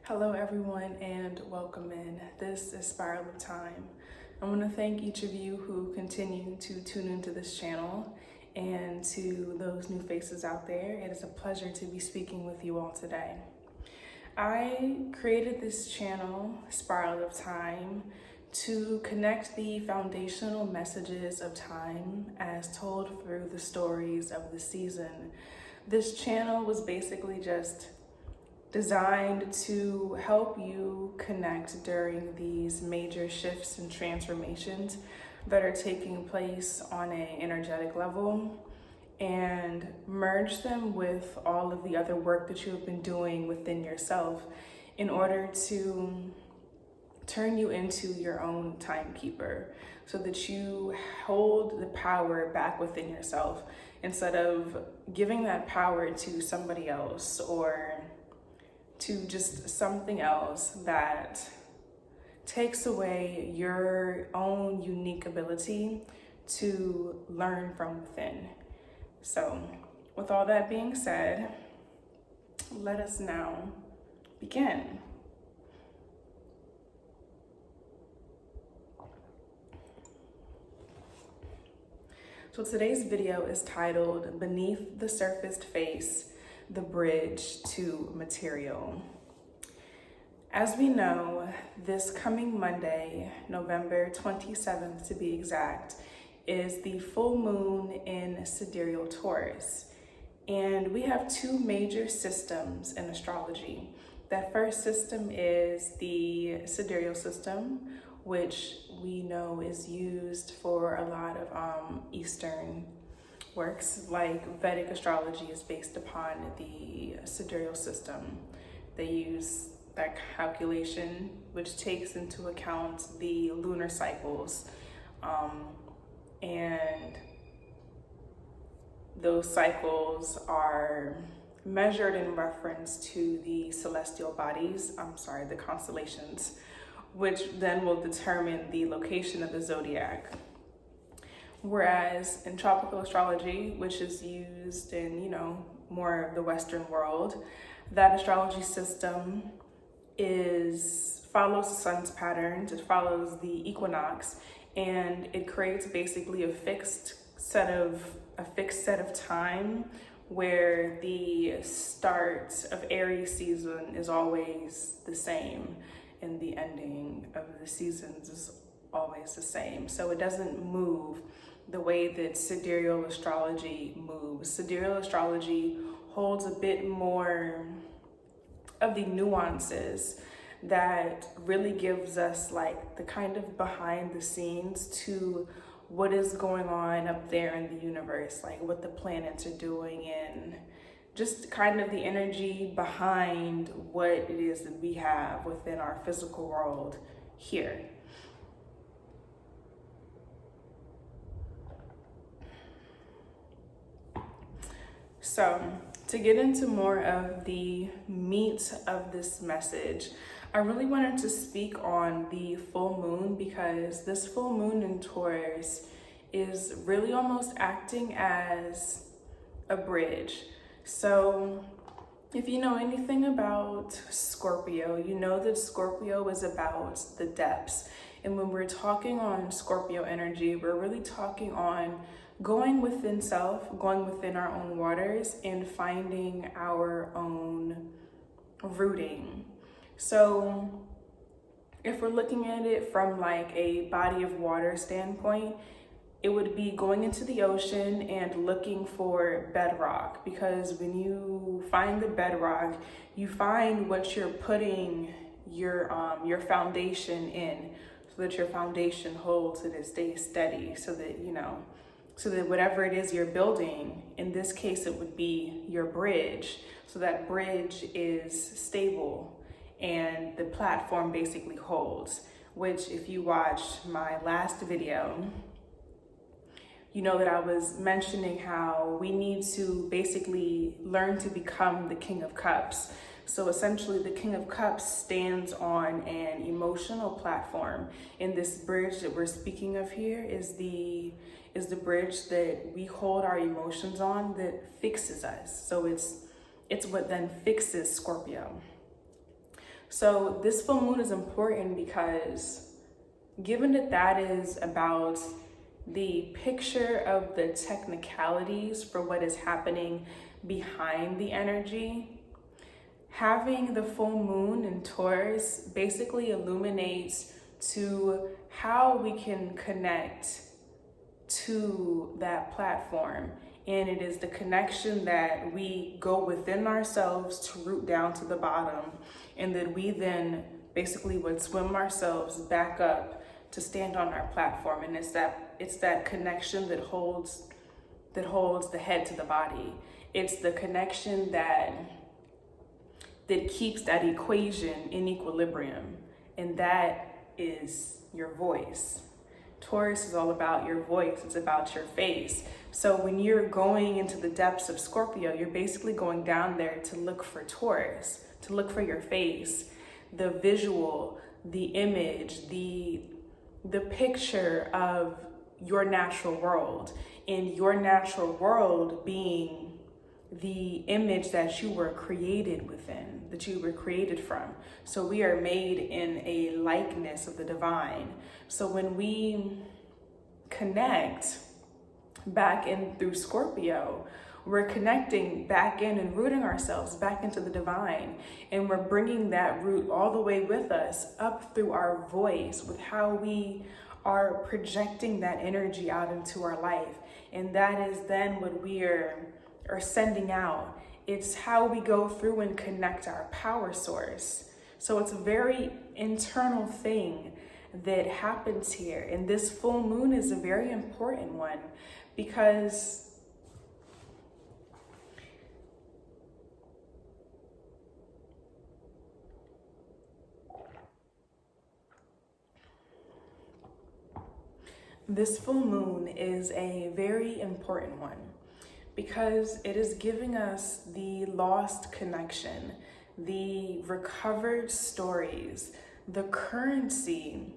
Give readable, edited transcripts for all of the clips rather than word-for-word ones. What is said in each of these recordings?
Hello everyone and welcome in. This is Spiral of Time. I want to thank each of you who continue to tune into this channel, and to those new faces out there, it is a pleasure to be speaking with you all today. I created this channel, Spiral of Time, to connect the foundational messages of time as told through the stories of the season. This channel was basically just designed to help you connect during these major shifts and transformations that are taking place on an energetic level, and merge them with all of the other work that you have been doing within yourself in order to turn you into your own timekeeper, so that you hold the power back within yourself instead of giving that power to somebody else or to just something else that takes away your own unique ability to learn from within. So with all that being said, let us now begin. So today's video is titled Beneath the Surfaced Face, the Bridge to Material. As we know, this coming Monday, November 27th to be exact, is the full moon in sidereal Taurus. And we have two major systems in astrology. That first system is the sidereal system, which we know is used for a lot of Eastern works, like Vedic astrology is based upon the sidereal system. They use that calculation, which takes into account the lunar cycles, and those cycles are measured in reference to the celestial bodies, the constellations, which then will determine the location of the zodiac. Whereas in tropical astrology, which is used in, more of the Western world, that astrology system follows the sun's patterns, it follows the equinox, and it creates basically a fixed set of time where the start of Aries season is always the same, and the ending of the seasons is always the same. So it doesn't move the way that sidereal astrology moves. Sidereal astrology holds a bit more of the nuances that really gives us like the kind of behind the scenes to what is going on up there in the universe, like what the planets are doing, and just kind of the energy behind what it is that we have within our physical world here. So to get into more of the meat of this message, I really wanted to speak on the full moon, because this full moon in Taurus is really almost acting as a bridge. So if you know anything about Scorpio, you know that Scorpio is about the depths. And when we're talking on Scorpio energy, we're really talking on going within self, going within our own waters, and finding our own rooting. So if we're looking at it from like a body of water standpoint, it would be going into the ocean and looking for bedrock, because when you find the bedrock, you find what you're putting your foundation in, so that your foundation holds and it stays steady, so that whatever it is you're building, in this case it would be your bridge, so that bridge is stable and the platform basically holds. Which, if you watched my last video, you know that I was mentioning how we need to basically learn to become the King of Cups. So essentially the King of Cups stands on an emotional platform, and this bridge that we're speaking of here is the bridge that we hold our emotions on, that fixes us. So it's what then fixes Scorpio. So this full moon is important because given that that is about the picture of the technicalities for what is happening behind the energy, having the full moon in Taurus basically illuminates to how we can connect to that platform. And it is the connection that we go within ourselves to root down to the bottom, and that we then basically would swim ourselves back up to stand on our platform. And it's that connection that holds the head to the body. It's the connection that keeps that equation in equilibrium, and that is your voice. Taurus is all about your voice. It's about your face. So when you're going into the depths of Scorpio, you're basically going down there to look for Taurus, to look for your face, the visual, the image, the picture of your natural world, and your natural world being the image that you were created within, that you were created from. So we are made in a likeness of the divine. So when we connect back in through Scorpio, we're connecting back in and rooting ourselves back into the divine. And we're bringing that root all the way with us up through our voice, with how we are projecting that energy out into our life. And that is then what we are sending out. It's how we go through and connect our power source. So it's a very internal thing that happens here. And this full moon is a very important one because this full moon is a very important one because it is giving us the lost connection, the recovered stories, the currency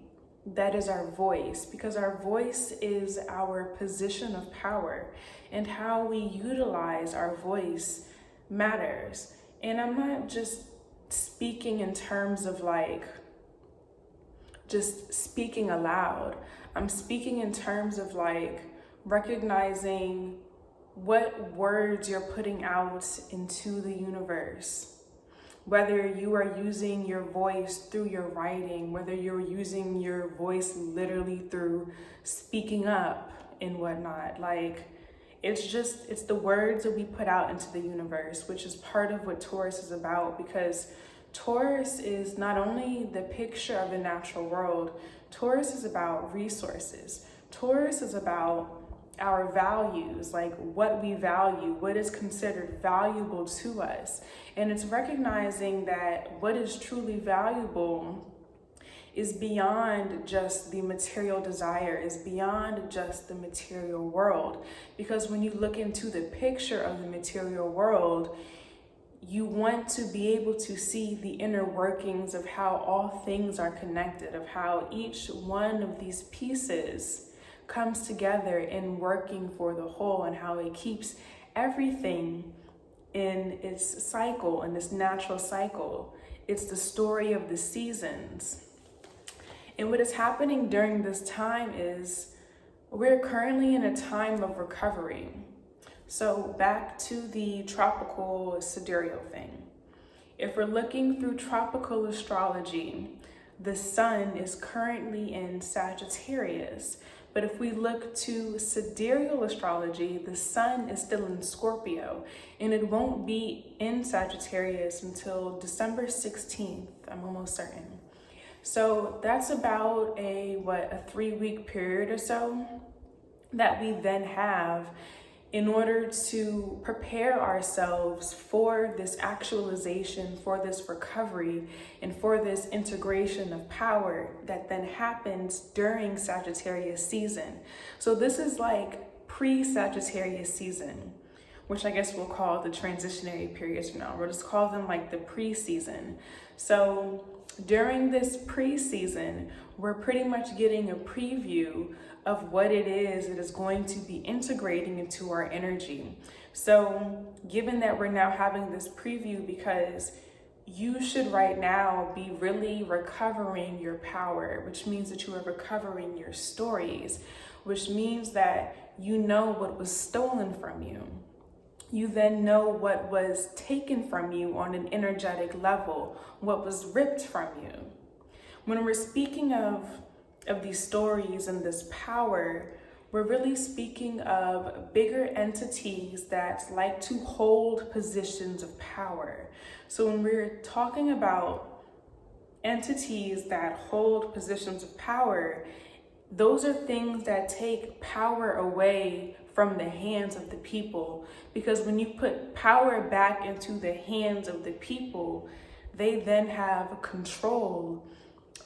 that is our voice, because our voice is our position of power, and how we utilize our voice matters. And I'm not just speaking in terms of like just speaking aloud. I'm speaking in terms of like recognizing what words you're putting out into the universe. Whether you are using your voice through your writing, whether you're using your voice literally through speaking up and whatnot. Like, it's the words that we put out into the universe, which is part of what Taurus is about, because Taurus is not only the picture of the natural world, Taurus is about resources. Taurus is about our values, like what we value, what is considered valuable to us. And it's recognizing that what is truly valuable is beyond just the material desire, is beyond just the material world. Because when you look into the picture of the material world, you want to be able to see the inner workings of how all things are connected, of how each one of these pieces comes together in working for the whole, and how it keeps everything in its cycle, in its natural cycle. It's the story of the seasons. And what is happening during this time is we're currently in a time of recovery. So back to the tropical sidereal thing. If we're looking through tropical astrology, the sun is currently in Sagittarius. But if we look to sidereal astrology, the sun is still in Scorpio, and it won't be in Sagittarius until December 16th, I'm almost certain. So that's about a 3-week period or so that we then have in order to prepare ourselves for this actualization, for this recovery, and for this integration of power that then happens during Sagittarius season. So this is like pre-Sagittarius season, which I guess we'll call the transitionary periods from now. We'll just call them like the pre-season. So during this pre-season, we're pretty much getting a preview of what it is going to be integrating into our energy. So given that we're now having this preview, because you should right now be really recovering your power, which means that you are recovering your stories, which means that you know what was stolen from you. You then know what was taken from you on an energetic level, what was ripped from you. When we're speaking of these stories and this power, we're really speaking of bigger entities that like to hold positions of power. So when we're talking about entities that hold positions of power, those are things that take power away from the hands of the people. Because when you put power back into the hands of the people, they then have control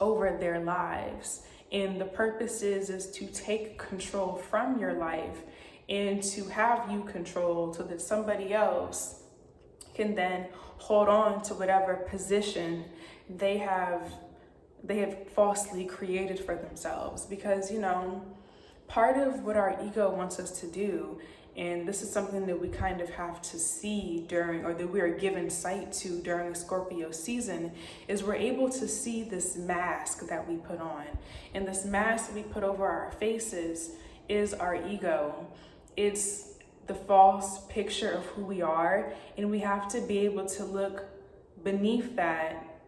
over their lives. And the purpose is to take control from your life and to have you controlled so that somebody else can then hold on to whatever position they have falsely created for themselves. Because, you know, part of what our ego wants us to do, and this is something that we kind of have to see during, or that we are given sight to during the Scorpio season, is we're able to see this mask that we put on. And this mask that we put over our faces is our ego. It's the false picture of who we are, and we have to be able to look beneath that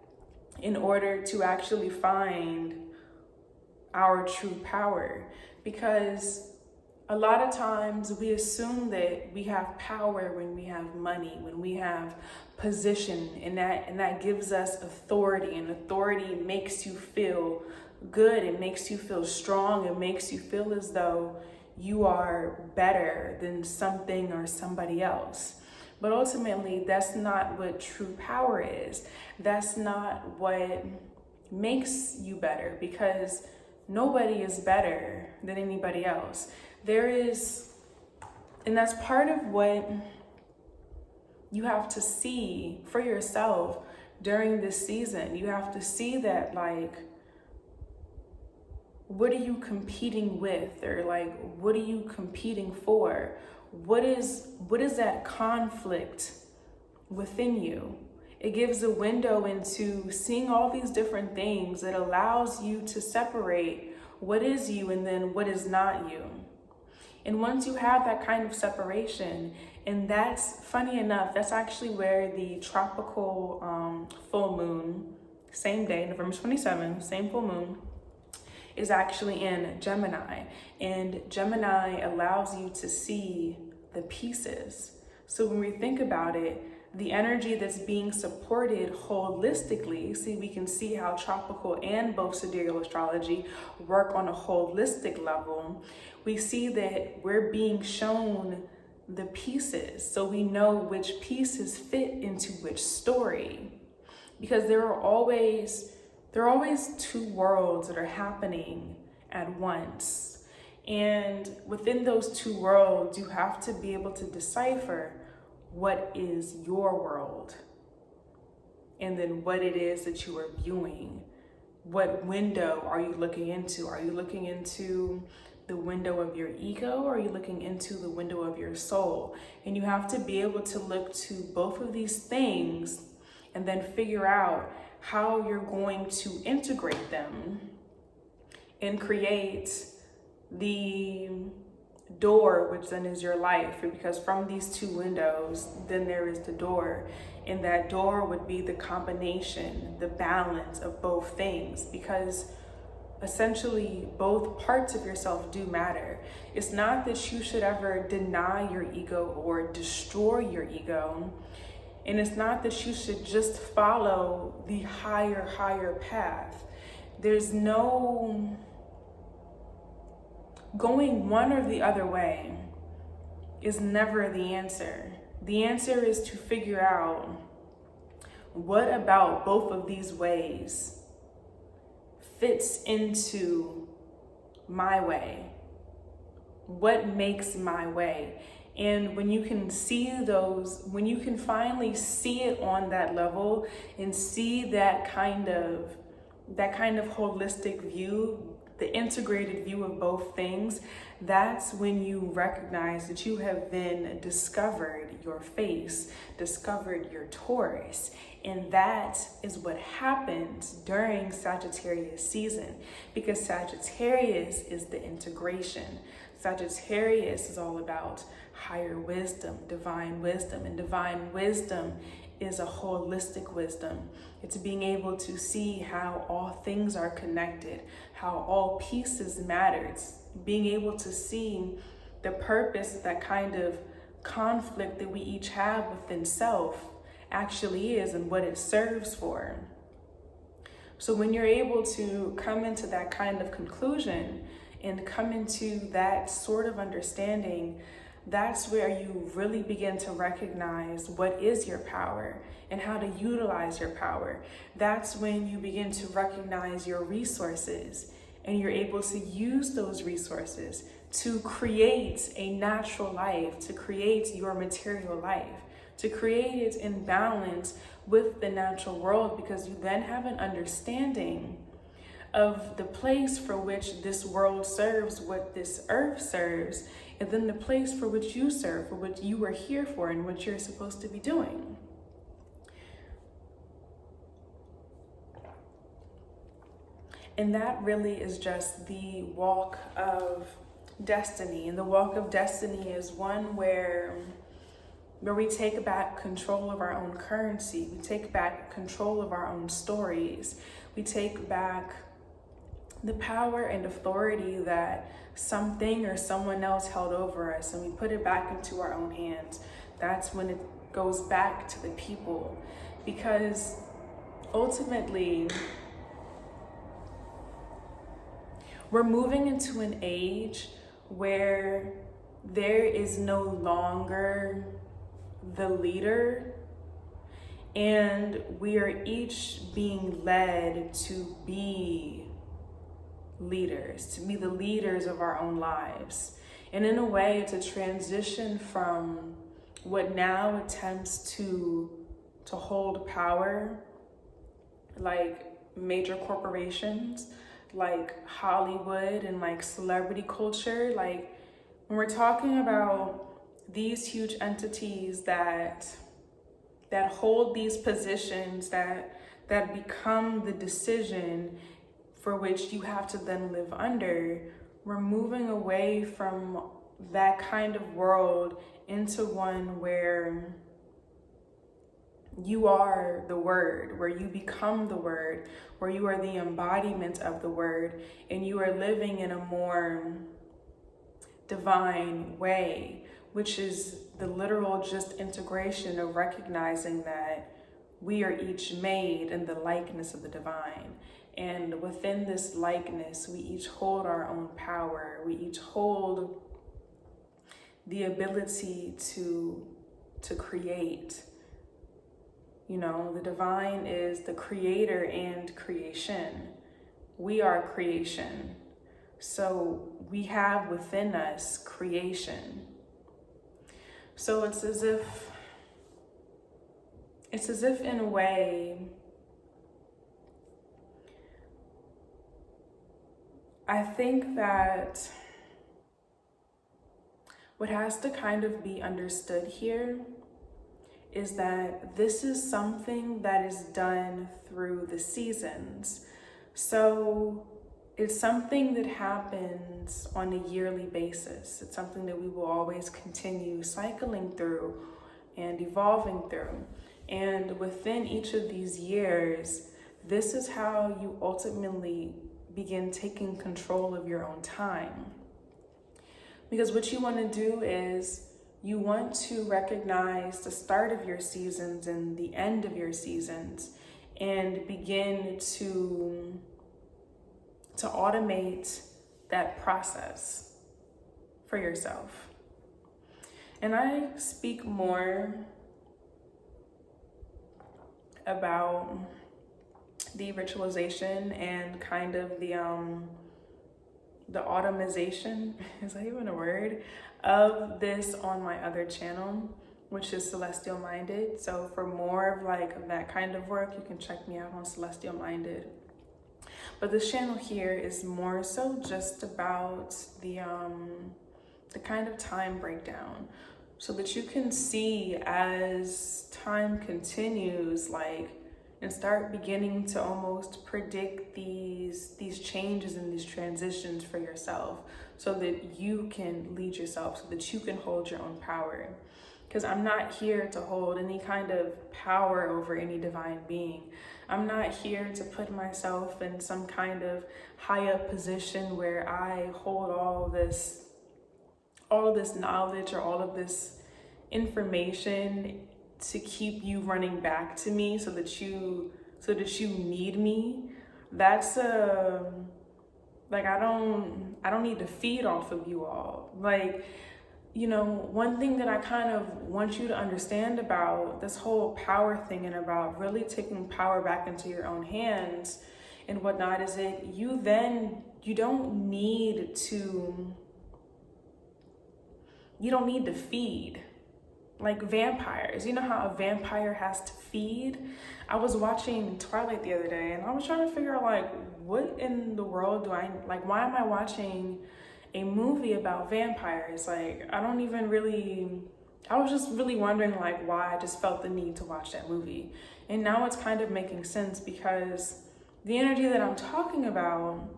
in order to actually find our true power. Because a lot of times we assume that we have power when we have money, when we have position, and that gives us authority, and authority makes you feel good, it makes you feel strong, it makes you feel as though you are better than something or somebody else. But ultimately, that's not what true power is. That's not what makes you better, because nobody is better than anybody else. And that's part of what you have to see for yourself during this season. You have to see that, like, what are you competing with? Or like, what are you competing for? What is that conflict within you? It gives a window into seeing all these different things that allows you to separate what is you and then what is not you. And once you have that kind of separation, and that's funny enough, that's actually where the tropical full moon, same day, November 27th, same full moon, is actually in Gemini. And Gemini allows you to see the pieces. So when we think about it, the energy that's being supported holistically, see, we can see how tropical and both sidereal astrology work on a holistic level. We see that we're being shown the pieces, so we know which pieces fit into which story. Because there are always two worlds that are happening at once. And within those two worlds, you have to be able to decipher what is your world, and then what it is that you are viewing. What window are you looking into? Are you looking into the window of your ego, or are you looking into the window of your soul? And you have to be able to look to both of these things and then figure out how you're going to integrate them and create the door, which then is your life. Because from these two windows, then there is the door, and that door would be the combination, the balance of both things, because essentially both parts of yourself do matter. It's not that you should ever deny your ego or destroy your ego, and it's not that you should just follow the higher path. There's no going one or the other way is never the answer. The answer is to figure out what about both of these ways fits into my way. What makes my way? And when you can see those, when you can finally see it on that level and see that kind of holistic view, the integrated view of both things, that's when you recognize that you have then discovered your face, discovered your Taurus. And that is what happens during Sagittarius season, because Sagittarius is the integration. Sagittarius is all about higher wisdom, and divine wisdom is a holistic wisdom. It's being able to see how all things are connected, how all pieces matter. It's being able to see the purpose, that kind of conflict that we each have within self actually is and what it serves for. So when you're able to come into that kind of conclusion and come into that sort of understanding, that's where you really begin to recognize what is your power and how to utilize your power. That's when you begin to recognize your resources, and you're able to use those resources to create a natural life, to create your material life, to create it in balance with the natural world, because you then have an understanding of the place for which this world serves, what this earth serves, and then the place for which you serve, for what you are here for, and what you're supposed to be doing. And that really is just the walk of destiny. And the walk of destiny is one where we take back control of our own currency. We take back control of our own stories. We take back the power and authority that something or someone else held over us, and we put it back into our own hands. That's when it goes back to the people, because ultimately we're moving into an age where there is no longer the leader, and we are each being led to be leaders, to be the leaders of our own lives. And in a way, it's a transition from what now attempts to hold power, like major corporations, like Hollywood and like celebrity culture. Like when we're talking about these huge entities that hold these positions, that become the decision for which you have to then live under, we're moving away from that kind of world into one where you are the word, where you become the word, where you are the embodiment of the word, and you are living in a more divine way, which is the literal just integration of recognizing that we are each made in the likeness of the divine. And within this likeness, we each hold our own power. We each hold the ability to create. You know, the divine is the creator and creation. We are creation. So we have within us creation. So it's as if in a way, I think that what has to kind of be understood here is that this is something that is done through the seasons. So it's something that happens on a yearly basis. It's something that we will always continue cycling through and evolving through. And within each of these years, this is how you ultimately begin taking control of your own time. Because what you want to do is you want to recognize the start of your seasons and the end of your seasons, and begin to automate that process for yourself. And I speak more about the ritualization and kind of the automation, is that even a word, of this on my other channel, which is Celestial Minded. So for more of like that kind of work, you can check me out on Celestial Minded. But this channel here is more so just about the kind of time breakdown, so that you can see as time continues, like, and start beginning to almost predict these changes and these transitions for yourself, so that you can lead yourself, so that you can hold your own power. Because I'm not here to hold any kind of power over any divine being. I'm not here to put myself in some kind of high up position where I hold all of this knowledge or all of this information to keep you running back to me, so that you need me. That's like, I don't need to feed off of you all. Like, you know, one thing that I kind of want you to understand about this whole power thing and about really taking power back into your own hands and whatnot is that you don't need to feed like vampires. You know how a vampire has to feed? I was watching Twilight the other day and I was trying to figure out, like, what in the world why am I watching a movie about vampires? Like, I was just really wondering, like, why I just felt the need to watch that movie. And now it's kind of making sense, because the energy that I'm talking about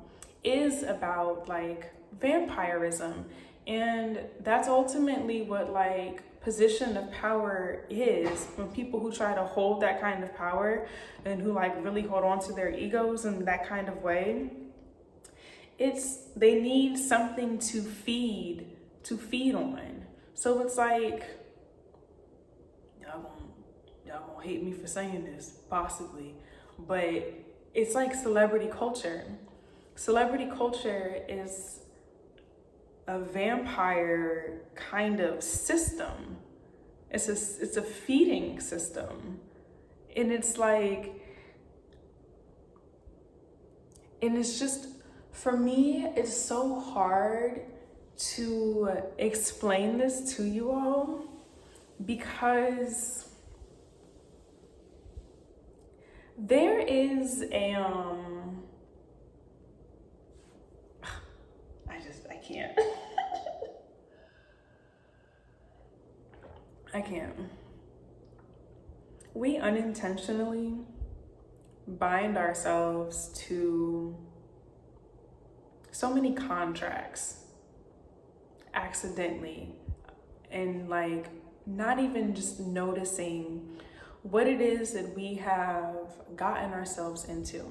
is about, like, vampirism. And that's ultimately what, like, position of power is. When people who try to hold that kind of power and who, like, really hold on to their egos in that kind of way, they need something to feed on. So it's like, y'all gonna hate me for saying this, possibly, but it's like celebrity culture. Celebrity culture is a vampire kind of system. It's a feeding system. And it's like, and it's just, for me, it's so hard to explain this to you all, because there is a, I can't. I can't. We unintentionally bind ourselves to so many contracts accidentally, and, like, not even just noticing what it is that we have gotten ourselves into.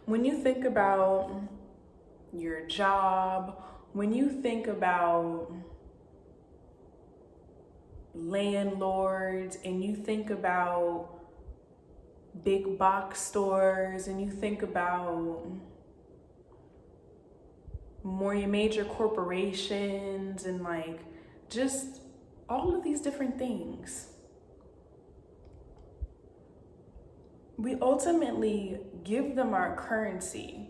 When you think about your job, when you think about landlords, and you think about big box stores, and you think about more major corporations, and, like, just all of these different things, we ultimately give them our currency.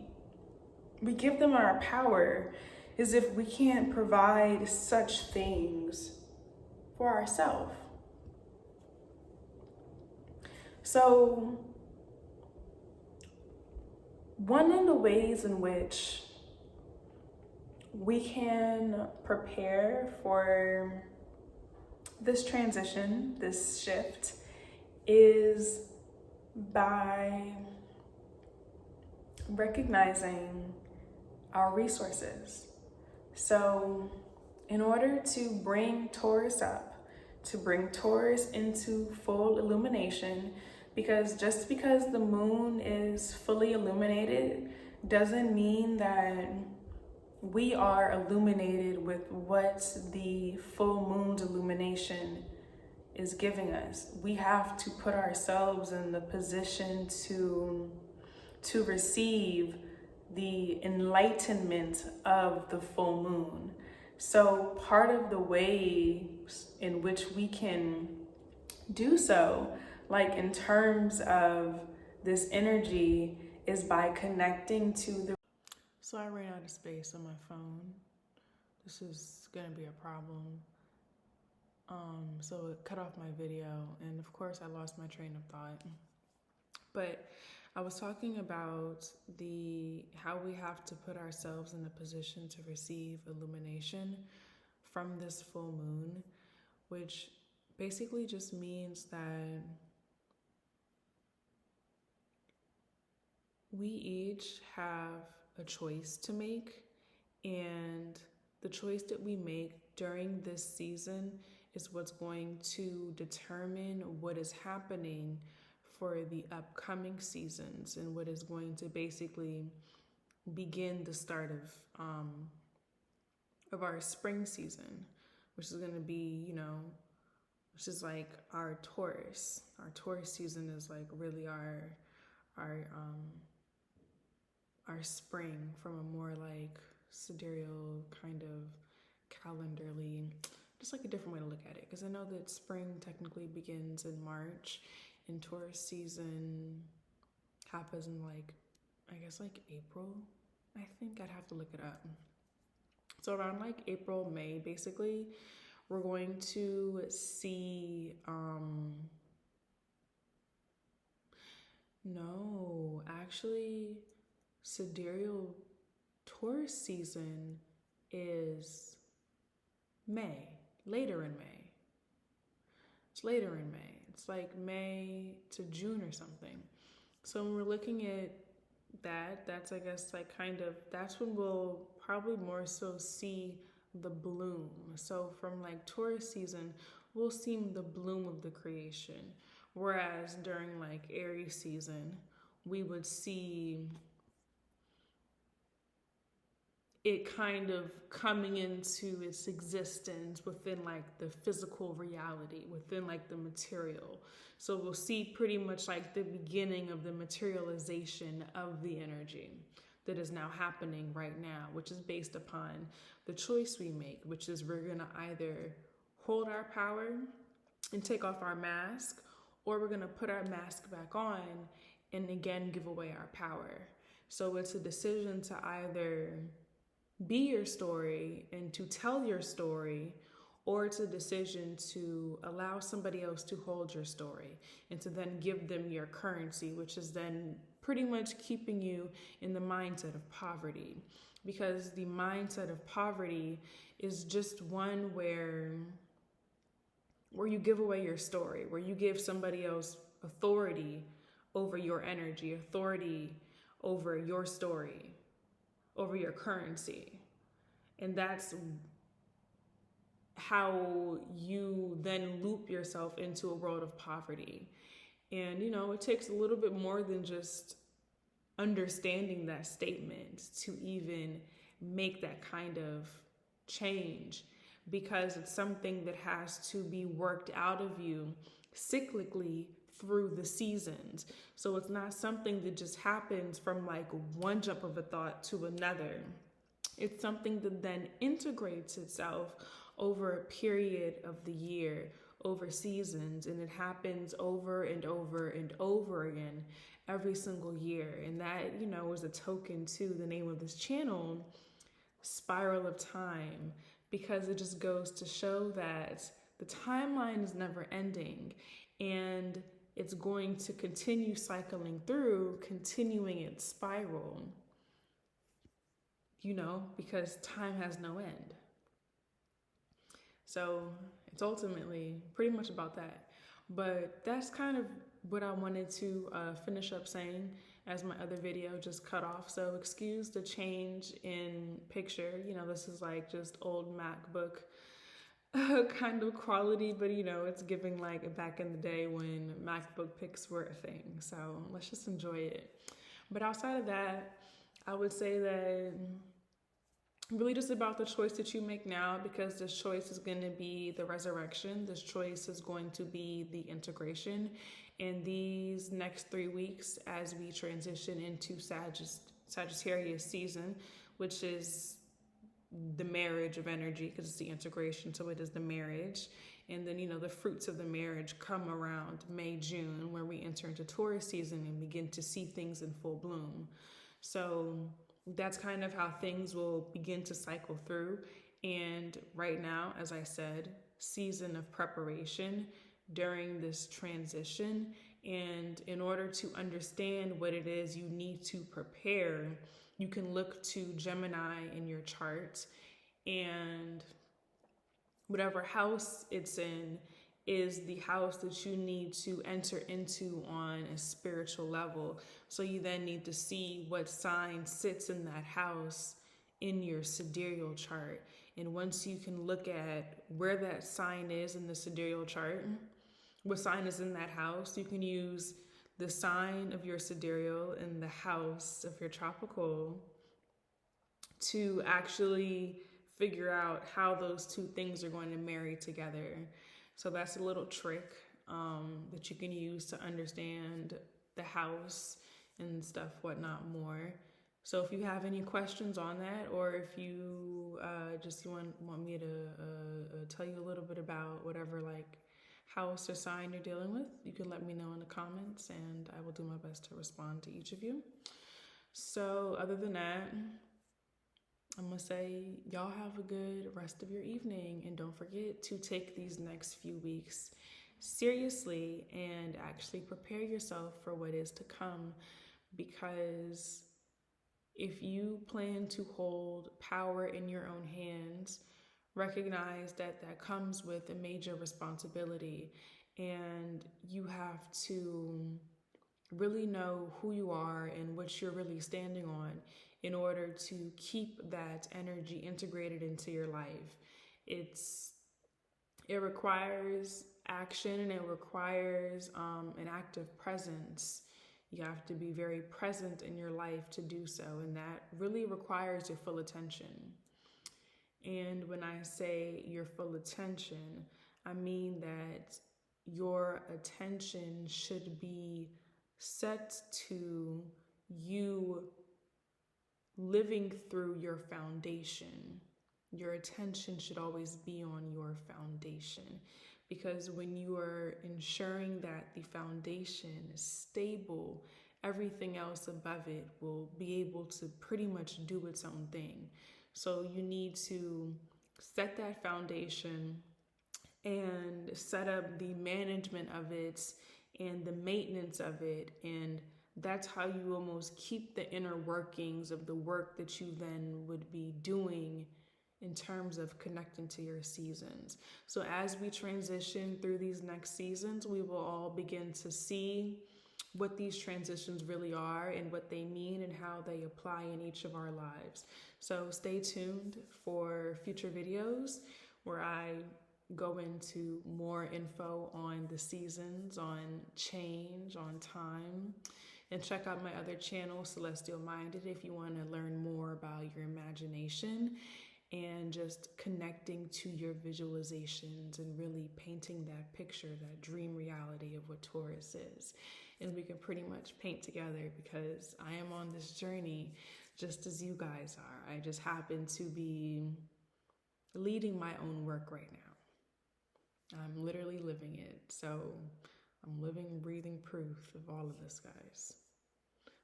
We give them our power, as if we can't provide such things for ourselves. So one of the ways in which we can prepare for this transition, this shift, is by recognizing our resources. So in order to bring Taurus up, to bring Taurus into full illumination, because just because the moon is fully illuminated doesn't mean that we are illuminated with what the full moon's illumination is giving us. We have to put ourselves in the position to receive the enlightenment of the full moon. So part of the way in which we can do so, like in terms of this energy, is by connecting to the... So I ran out of space on my phone. This is gonna be a problem. So it cut off my video, and of course I lost my train of thought. But I was talking about how we have to put ourselves in a position to receive illumination from this full moon, which basically just means that we each have a choice to make, and the choice that we make during this season is what's going to determine what is happening for the upcoming seasons and what is going to basically begin the start of our spring season, which is going to be, which is like our Taurus. Our Taurus season is like really our spring, from a more like sidereal kind of calendarly, just like a different way to look at it. Because I know that spring technically begins in March, and Taurus season happens in like, I guess like April. I think I'd have to look it up. So around like April, May, basically, we're going to see, no, actually, sidereal Taurus season is May, later in May. It's later in May. It's like May to June or something. So when we're looking at that's, I guess, like kind of, that's when we'll probably more so see the bloom. So from like Taurus season, we'll see the bloom of the creation. Whereas during like Aries season, we would see it kind of coming into its existence within like the physical reality, within like the material. So we'll see pretty much like the beginning of the materialization of the energy that is now happening right now, which is based upon the choice we make, which is we're gonna either hold our power and take off our mask, or we're gonna put our mask back on and again give away our power. So it's a decision to either be your story and to tell your story, or it's a decision to allow somebody else to hold your story and to then give them your currency, which is then pretty much keeping you in the mindset of poverty. Because the mindset of poverty is just one where you give away your story, where you give somebody else authority over your energy, authority over your story, over your currency. And that's how you then loop yourself into a world of poverty. And, it takes a little bit more than just understanding that statement to even make that kind of change, because it's something that has to be worked out of you cyclically through the seasons. So it's not something that just happens from like one jump of a thought to another. It's something that then integrates itself over a period of the year, over seasons, and it happens over and over and over again every single year. And that, is a token to the name of this channel, Spiral of Time, because it just goes to show that the timeline is never ending, and it's going to continue cycling through, continuing its spiral, because time has no end. So it's ultimately pretty much about that. But that's kind of what I wanted to finish up saying, as my other video just cut off. So excuse the change in picture. This is like just old MacBook kind of quality, but it's giving like back in the day when MacBook pics were a thing. So let's just enjoy it. But outside of that, I would say that really just about the choice that you make now, because this choice is going to be the resurrection. This choice is going to be the integration in these next 3 weeks as we transition into Sagittarius season, which is the marriage of energy, because it's the integration, so it is the marriage. And then the fruits of the marriage come around May, June, where we enter into Taurus season and begin to see things in full bloom. So that's kind of how things will begin to cycle through. And right now, as I said, season of preparation during this transition. And in order to understand what it is you need to prepare, you can look to Gemini in your chart, and whatever house it's in is the house that you need to enter into on a spiritual level. So you then need to see what sign sits in that house in your sidereal chart. And once you can look at where that sign is in the sidereal chart, what sign is in that house, you can use the sign of your sidereal and the house of your tropical to actually figure out how those two things are going to marry together. So that's a little trick that you can use to understand the house and stuff, whatnot more. So if you have any questions on that, or if you just want me to tell you a little bit about whatever like house or sign you're dealing with, you can let me know in the comments and I will do my best to respond to each of you. So other than that, I'm going to say y'all have a good rest of your evening, and don't forget to take these next few weeks seriously and actually prepare yourself for what is to come, because if you plan to hold power in your own hands, recognize that that comes with a major responsibility, and you have to really know who you are and what you're really standing on in order to keep that energy integrated into your life. It requires action, and it requires an active presence. You have to be very present in your life to do so, and that really requires your full attention. And when I say your full attention, I mean that your attention should be set to you living through your foundation. Your attention should always be on your foundation, because when you are ensuring that the foundation is stable, everything else above it will be able to pretty much do its own thing. So you need to set that foundation and set up the management of it and the maintenance of it, and that's how you almost keep the inner workings of the work that you then would be doing in terms of connecting to your seasons. So as we transition through these next seasons, we will all begin to see what these transitions really are and what they mean and how they apply in each of our lives. So stay tuned for future videos where I go into more info on the seasons, on change, on time. And check out my other channel, Celestial Minded, if you want to learn more about your imagination and just connecting to your visualizations and really painting that picture, that dream reality of what Taurus is. And we can pretty much paint together, because I am on this journey just as you guys are. I just happen to be leading my own work right now. I'm literally living it. So I'm living, breathing proof of all of this, guys.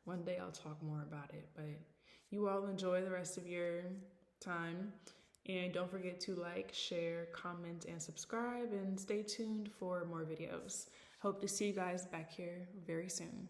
One day I'll talk more about it, but you all enjoy the rest of your time. And don't forget to like, share, comment, and subscribe, and stay tuned for more videos. Hope to see you guys back here very soon.